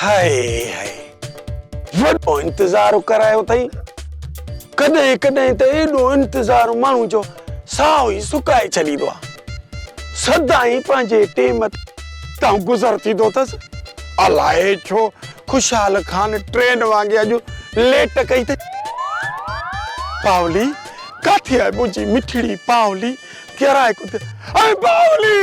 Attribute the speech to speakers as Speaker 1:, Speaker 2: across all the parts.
Speaker 1: हाय हाय वॾो इंतज़ार करायो अथई। कॾहिं कॾहिं त एॾो इंतज़ार माण्हू जो साह ई सुकाए छॾींदो आहे। सदा ई पंहिंजे टेम तां गुज़र थींदो अथसि। अलाए छो खुशहाल ख़ान ट्रेन वांगुरु अॼु लेट कई अथई। पावली काथे आहे मुंहिंजी मिठड़ी पावली? केराए कुते अरे पावली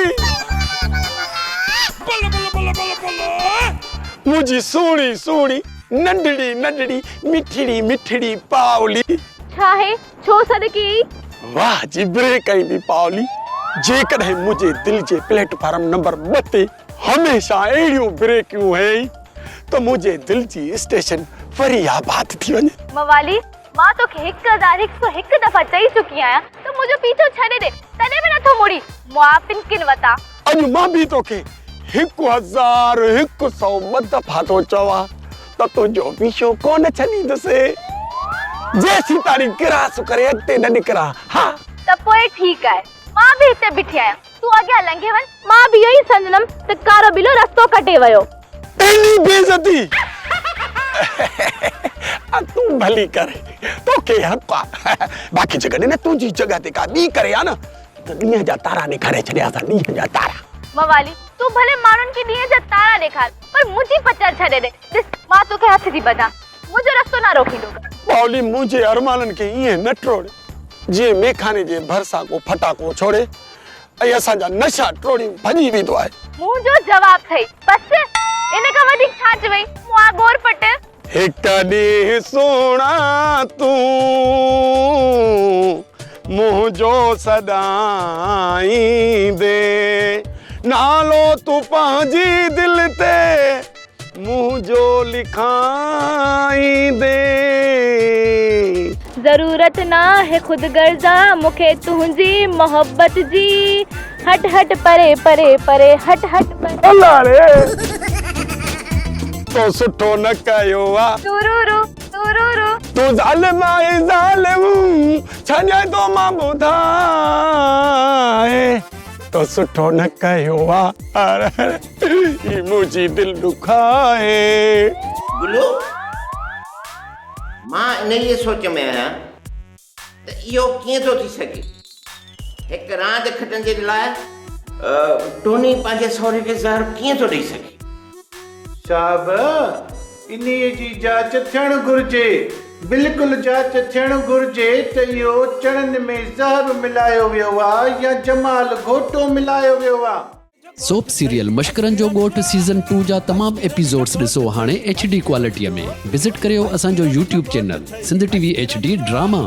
Speaker 1: मुझी सोनी सोनी नंढड़ी नंढड़ी मिठड़ी मिठड़ी पावली।
Speaker 2: छा है छो सदकी?
Speaker 1: वाह जी ब्रेक आई थी पावली। जेकॾहिं मुझे दिल जे प्लेटफॉर्म नंबर 2 ते हमेशा अहिड़ियूं ब्रेकियूं है तो मुझे दिल जी स्टेशन फरीयाबाद थी वञे।
Speaker 2: मवाली मां तो 1101 दफ़ा चई चुकी आहियां तो मुझो पीछो छॾे दे तने भी नथो मुड़ी। मुआपिन किन वता
Speaker 1: अॼु मां बि तोखे 1100 दफ़ा तो चवां त तुंहिंजो पीछो कोन छॾींदुसि जेसीं तारीं किरास करे अॻिते न निकिरा। हा
Speaker 2: त पोइ ठीकु आहे मां बि हिते बीठी आहियां तूं अॻियां लंघे वञ। मां बि इहो ई सम्झंदमि त कारो बिलो रस्तो कटे वियो।
Speaker 1: एॾी बेइज़ती तूं भली करे तोखे हक़ आहे। बाक़ी जेकॾहिं न तुंहिंजी जॻह ते का ॿी करे आ न त ॾींहं जा तारा ॾेखारे छॾिया असां ॾींहं जा तारा।
Speaker 2: मवाली तू भले माण्हुनि खे ॾींहं जा तारा ॾेखार पर मुंहिंजी पचर छॾे दे। ॾिस मां तोखे हथ थी बधां मुंहिंजो रस्तो न रोकींदो।
Speaker 1: पावली मुंहिंजे अरमाननि खे ईअं न टोड़े जीअं मेखाने जे भरिसां को फटाको छोड़े ऐं असांजा नशा टोड़ी भॼी वेंदो आहे।
Speaker 2: मुंहिंजो जवाब अथई बस इन खां वधीक छा चवई? मुआ गोर पट
Speaker 1: हिक ॾींहुं सोना तूं मुंहिंजो सदाईं दे नालो तूं पंहिंजी दिल ते मुंहिंजो लिखाई दे।
Speaker 2: ज़रूरत ना है खुद गर्जा मूंखे तुंहिंजी मोहब्बत जी। हट हट परे परे परे हट हट परे।
Speaker 1: अल्लाह रे तो सुठो न कयो आ
Speaker 2: तुरुरु तुरुरु
Speaker 1: तू ज़ालिम आहे ज़ालिम छॾे तो मां ॿुधाए तो सुठो न कयो आ ही मुंहिंजी दिल दुखाए।
Speaker 3: गुलू मां इन ई सोच में आहियां त इहो कीअं थो थी सघे। हिकु रांदि खटण जे लाइ टोनी पंहिंजे सहुरे खे ज़हर कीअं थो ॾेई सघे?
Speaker 4: साहब इन्हीअ जी जांच थियणु घुरिजे। बिल्कुलु जांच थियणु घुरिजे त इहो चणनि में ज़हर मिलायो वियो आहे या जमाल घोटो मिलायो वियो आहे।
Speaker 5: सोप सीरियल मश्करनि जो ॻोठ सीज़न 2 जा तमाम एपिसोड्स ॾिसो हाणे HD क्वालिटीअ में। विज़िट करियो असांजो YouTube channel Sindh TV HD drama.